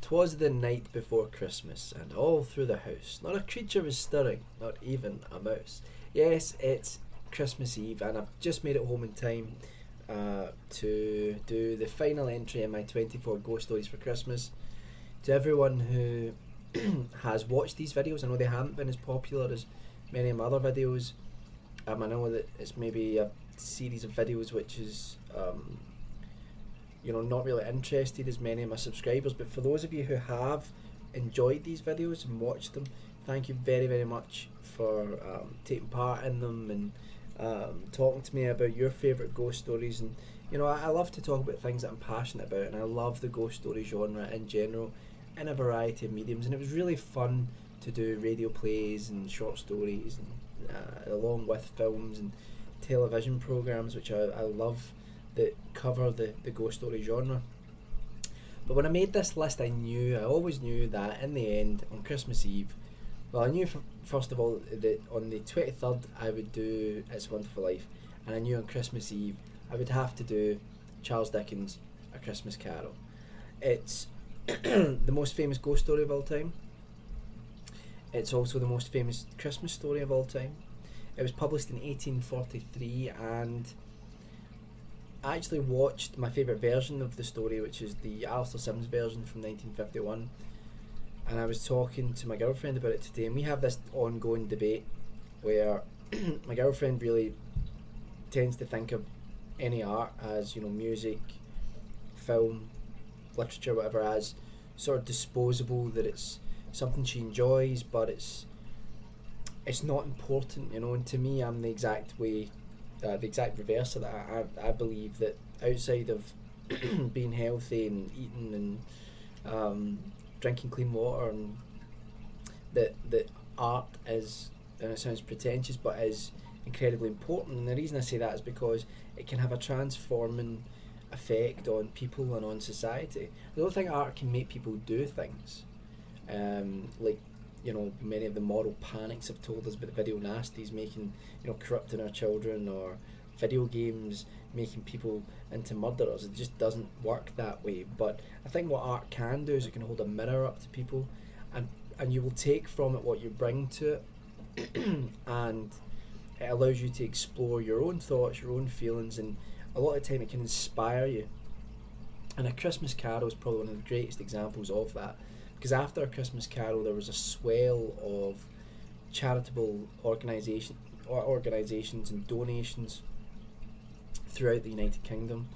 'Twas the night before Christmas, and all through the house not a creature was stirring, not even a mouse. Yes, it's Christmas Eve, and I've just made it home in time to do the final entry in my 24 ghost stories for Christmas. To everyone who has watched these videos, I know they haven't been as popular as many of my other videos. I know that it's maybe a series of videos which is not really interested as many of my subscribers, but for those of you who have enjoyed these videos and watched them, thank you very, very much for taking part in them and talking to me about your favourite ghost stories. And I love to talk about things that I'm passionate about, and I love the ghost story genre in general in a variety of mediums, and it was really fun to do radio plays and short stories and along with films and television programs, which I love, that cover the ghost story genre. But when I made this list, I always knew that in the end, on Christmas Eve, well, I knew first of all that on the 23rd I would do It's a Wonderful Life, and I knew on Christmas Eve I would have to do Charles Dickens' A Christmas Carol. It's the most famous ghost story of all time. It's also the most famous Christmas story of all time. It was published in 1843, and I actually watched my favourite version of the story, which is the Alistair Sims version from 1951. And I was talking to my girlfriend about it today, and we have this ongoing debate where my girlfriend really tends to think of any art as, music, film, literature, whatever, as sort of disposable, that it's something she enjoys, but it's not important, and to me, I'm the exact reverse of that. I believe that outside of being healthy and eating and drinking clean water, and that art is, and it sounds pretentious, but is incredibly important. And the reason I say that is because it can have a transforming effect on people and on society. I don't think art can make people do things like many of the moral panics have told us about video nasties making, corrupting our children, or video games making people into murderers. It just doesn't work that way. But I think what art can do is it can hold a mirror up to people, and you will take from it what you bring to it, and it allows you to explore your own thoughts, your own feelings, and a lot of the time it can inspire you. And A Christmas Carol is probably one of the greatest examples of that, because after A Christmas Carol there was a swell of charitable organisations and donations throughout the United Kingdom,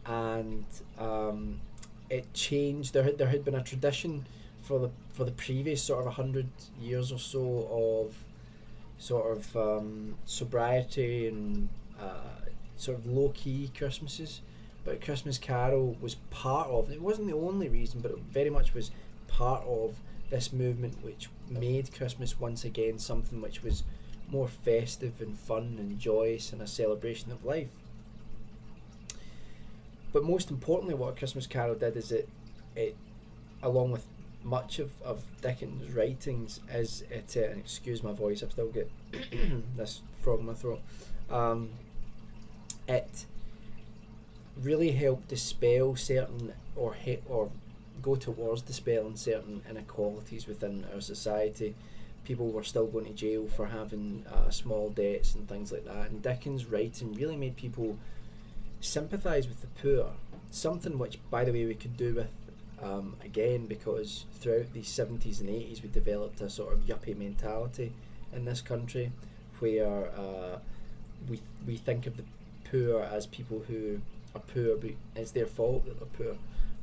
and it changed. There had been a tradition for the previous sort of 100 years or so of sort of sobriety and sort of low key Christmases, but Christmas Carol was part of. It wasn't the only reason, but it very much was part of this movement which made Christmas once again something which was more festive and fun and joyous and a celebration of life. But most importantly, what A Christmas Carol did is it along with much of Dickens' writings, is it, and excuse my voice, I've still got this frog in my throat, it really helped dispel certain, or go towards dispelling certain inequalities within our society. People were still going to jail for having small debts and things like that, and Dickens' writing really made people sympathise with the poor, something which, by the way, we could do with again, because throughout the 70s and 80s we developed a sort of yuppie mentality in this country, where we think of the poor as people who are poor but it's their fault that they're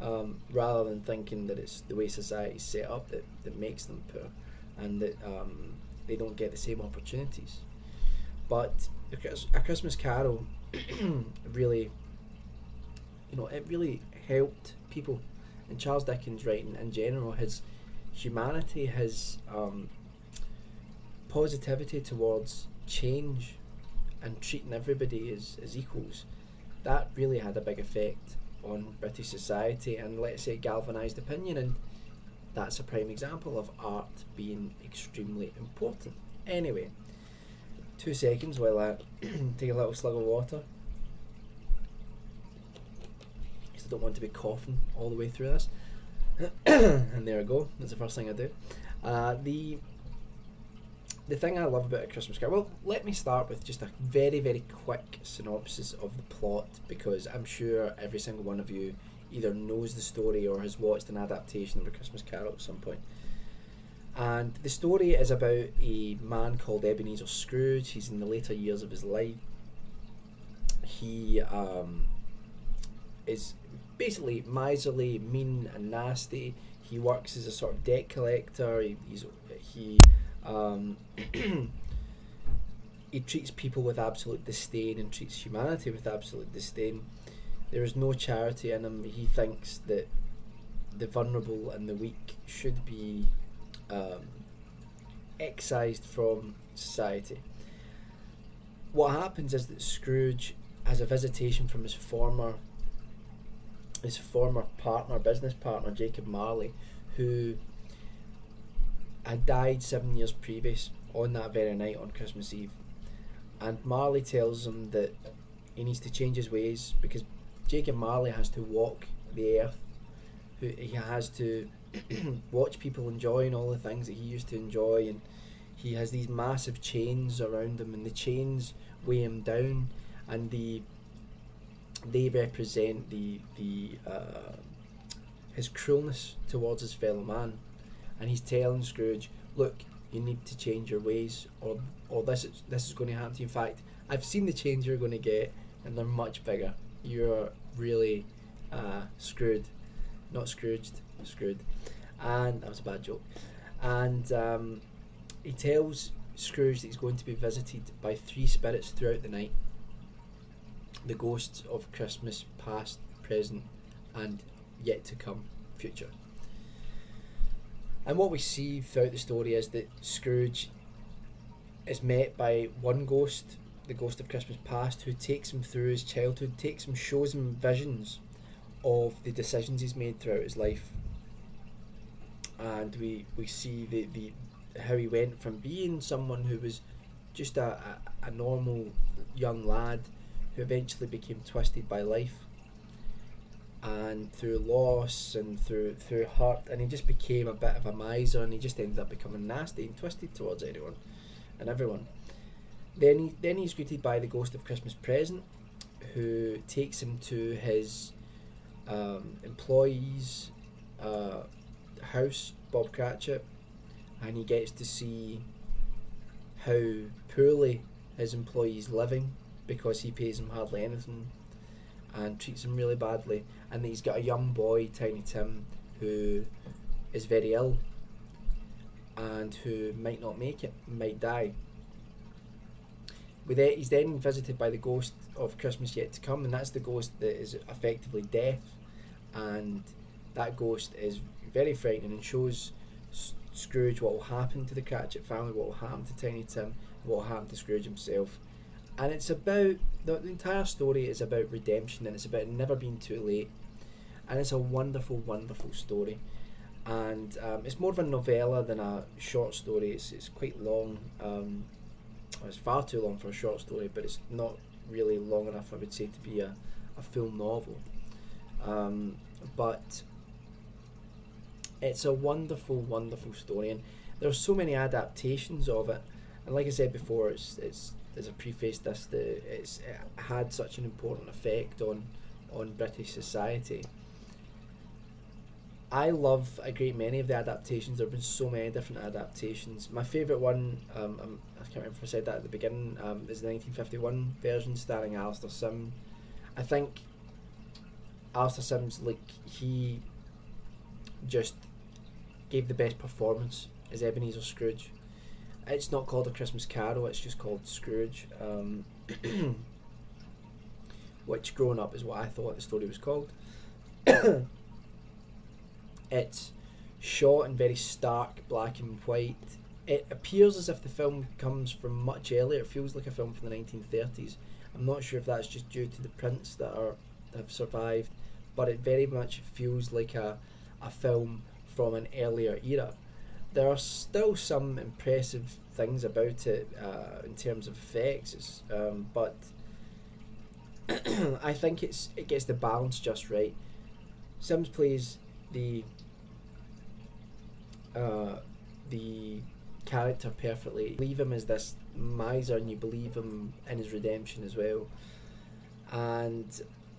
poor, rather than thinking that it's the way society is set up that makes them poor, and that they don't get the same opportunities. But A Christmas Carol really, it really helped people. And Charles Dickens' writing in general, his humanity, his positivity towards change and treating everybody as equals, that really had a big effect on British society, and let's say galvanised opinion, and that's a prime example of art being extremely important. Anyway, 2 seconds while I take a little slug of water, because I don't want to be coughing all the way through this. And there I go. That's the first thing I do. The thing I love about A Christmas Carol. Well, let me start with just a very very quick synopsis of the plot, because I'm sure every single one of you either knows the story or has watched an adaptation of A Christmas Carol at some point. And the story is about a man called Ebenezer Scrooge. He's in the later years of his life. He is basically miserly, mean, and nasty. He works as a sort of debt collector. He um, he treats people with absolute disdain and treats humanity with absolute disdain. There is no charity in him. He thinks that the vulnerable and the weak should be um, excised from society. What happens is that Scrooge has a visitation from his former business partner, Jacob Marley, who had died 7 years previous on that very night on Christmas Eve. And Marley tells him that he needs to change his ways, because Jacob Marley has to walk the earth. He has to watch people enjoying all the things that he used to enjoy, and he has these massive chains around him, and the chains weigh him down, and they represent his cruelness towards his fellow man. And he's telling Scrooge, look, you need to change your ways, or this is going to happen to you. In fact, I've seen the change you're going to get, and they're much bigger. You're really screwed, not Scrooged, screwed. And that was a bad joke. And he tells Scrooge that he's going to be visited by three spirits throughout the night: the ghosts of Christmas past, present, and yet to come, future. And what we see throughout the story is that Scrooge is met by one ghost, the ghost of Christmas past, who takes him through his childhood, shows him visions of the decisions he's made throughout his life. And we see the how he went from being someone who was just a normal young lad, who eventually became twisted by life, and through loss and through hurt, and he just became a bit of a miser, and he just ended up becoming nasty and twisted towards anyone and everyone. Then he's greeted by the ghost of Christmas present, who takes him to his employee's house, Bob Cratchit, and he gets to see how poorly his employee's living, because he pays him hardly anything and treats him really badly. And he's got a young boy, Tiny Tim, who is very ill and who might not make it, might die. He's then visited by the ghost of Christmas yet to come, and that's the ghost that is effectively death. And that ghost is very frightening and shows Scrooge what will happen to the Cratchit family, what will happen to Tiny Tim, what will happen to Scrooge himself. And it's about the entire story is about redemption, and it's about never being too late. And it's a wonderful, wonderful story. And it's more of a novella than a short story. It's quite long. It's far too long for a short story, but it's not really long enough, I would say, to be a full novel. But it's a wonderful, wonderful story, and there are so many adaptations of it. And like I said before, it's as a preface, it had such an important effect on British society. I love a great many of the adaptations. There have been so many different adaptations. My favourite one, I can't remember if I said that at the beginning, is the 1951 version starring Alistair Sim. I think Alistair Sim's, he just gave the best performance as Ebenezer Scrooge. It's not called A Christmas Carol, it's just called Scrooge, which growing up is what I thought the story was called. It's shot in very stark black and white. It appears as if the film comes from much earlier. It feels like a film from the 1930s. I'm not sure if that's just due to the prints that have survived, but it very much feels like a film from an earlier era. There are still some impressive things about it in terms of effects, but I think it gets the balance just right. Sims plays the the character perfectly. You believe him as this miser, and you believe him in his redemption as well. And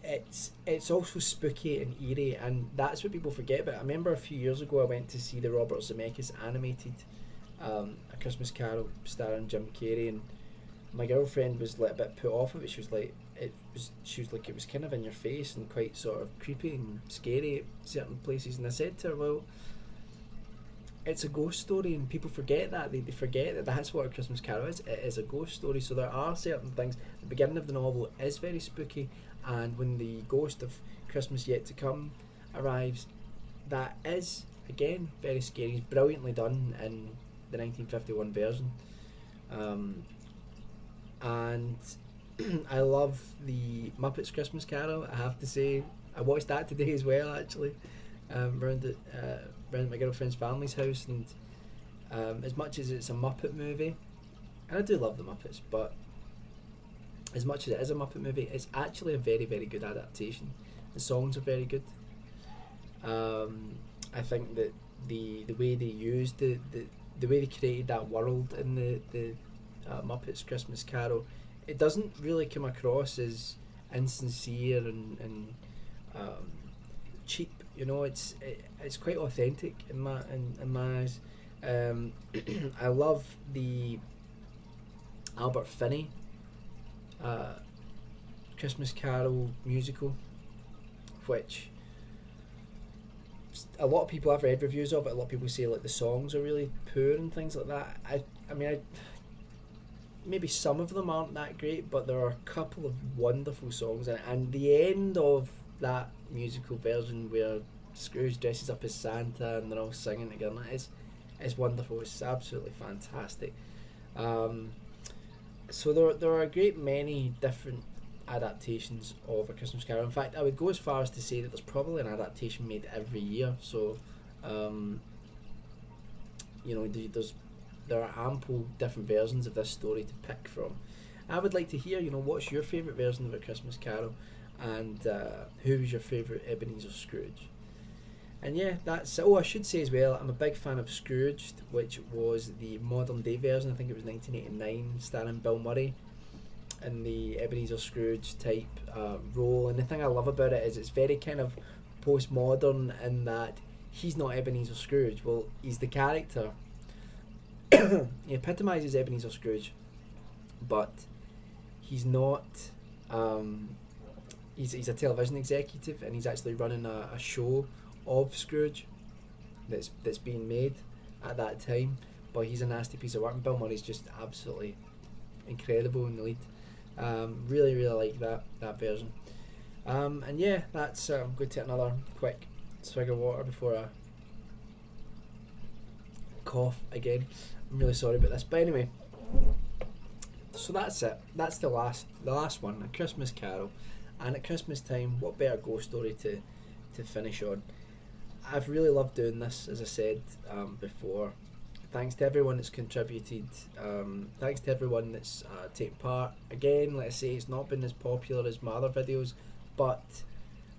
it's also spooky and eerie, and that's what people forget about. I remember a few years ago I went to see the Robert Zemeckis animated A Christmas Carol starring Jim Carrey, and my girlfriend was like a bit put off of it. She was like, it was kind of in your face and quite sort of creepy and scary at certain places. And I said to her, well, it's a ghost story, and people forget that. They forget that that's what A Christmas Carol is. It is a ghost story. So there are certain things. The beginning of the novel is very spooky, and when the ghost of Christmas Yet to Come arrives, that is again very scary. It's brilliantly done in the 1951 version, and I love the Muppets Christmas Carol. I have to say, I watched that today as well. Actually, around my girlfriend's family's house, and as much as it's a Muppet movie, and I do love the Muppets, but as much as it is a Muppet movie, it's actually a very, very good adaptation. The songs are very good. I think that the way they used the way they created that world in the Muppets Christmas Carol, it doesn't really come across as insincere and cheap. You know, it's quite authentic in my eyes. I love the Albert Finney Christmas Carol musical, which a lot of people, I've read reviews of it, a lot of people say like the songs are really poor and things like that. I mean, maybe some of them aren't that great, but there are a couple of wonderful songs, and the end of that musical version where Scrooge dresses up as Santa and they're all singing together, it's wonderful. It's absolutely fantastic. So there are a great many different adaptations of A Christmas Carol. In fact, I would go as far as to say that there's probably an adaptation made every year. So you know, there are ample different versions of this story to pick from. I would like to hear, you know, what's your favourite version of A Christmas Carol, and who was your favourite Ebenezer Scrooge? And yeah, that's. Oh, I should say as well, I'm a big fan of Scrooged, which was the modern day version. I think it was 1989, starring Bill Murray in the Ebenezer Scrooge type role. And the thing I love about it is it's very kind of postmodern in that he's not Ebenezer Scrooge. Well, he's the character. He epitomises Ebenezer Scrooge, but he's not. He's a television executive, and he's actually running a show of Scrooge that's being made at that time. But he's a nasty piece of work, and Bill Murray's just absolutely incredible in the lead. Really, really like that version. And yeah, that's. I'm going to take another quick swig of water before I cough again. I'm really sorry about this, but anyway. So that's it. That's the last one, A Christmas Carol. And at Christmas time, what better ghost story to finish on? I've really loved doing this, as I said before. Thanks to everyone that's contributed. Thanks to everyone that's taken part. Again, like I say, it's not been as popular as my other videos, but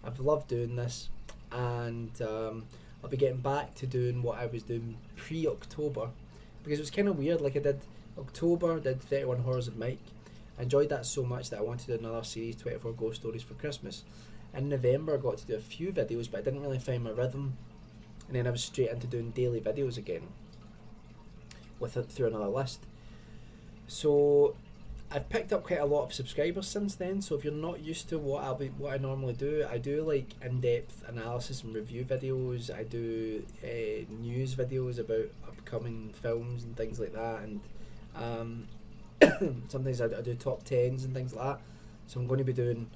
I've loved doing this, and I'll be getting back to doing what I was doing pre-October, because it was kind of weird. Like I did October, did 31 Horrors of Mike. I enjoyed that so much that I wanted to do another series, 24 Ghost Stories for Christmas. In November I got to do a few videos, but I didn't really find my rhythm, and then I was straight into doing daily videos again with it through another list. So I've picked up quite a lot of subscribers since then. So if you're not used to what I normally do, I do like in-depth analysis and review videos. I do news videos about upcoming films and things like that, and sometimes I do top 10s and things like that. So I'm going to be doing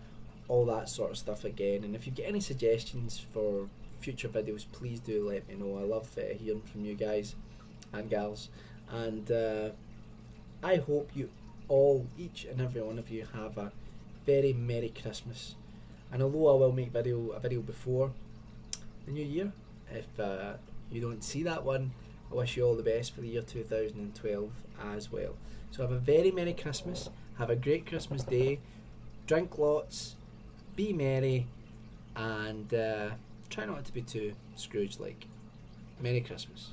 all that sort of stuff again. And if you get any suggestions for future videos, please do let me know. I love hearing from you guys and gals. And I hope you all, each and every one of you, have a very Merry Christmas. And although I will make a video before the new year, if you don't see that one, I wish you all the best for the year 2012 as well. So have a very Merry Christmas, have a great Christmas day, drink lots, be merry, and try not to be too Scrooge-like. Merry Christmas.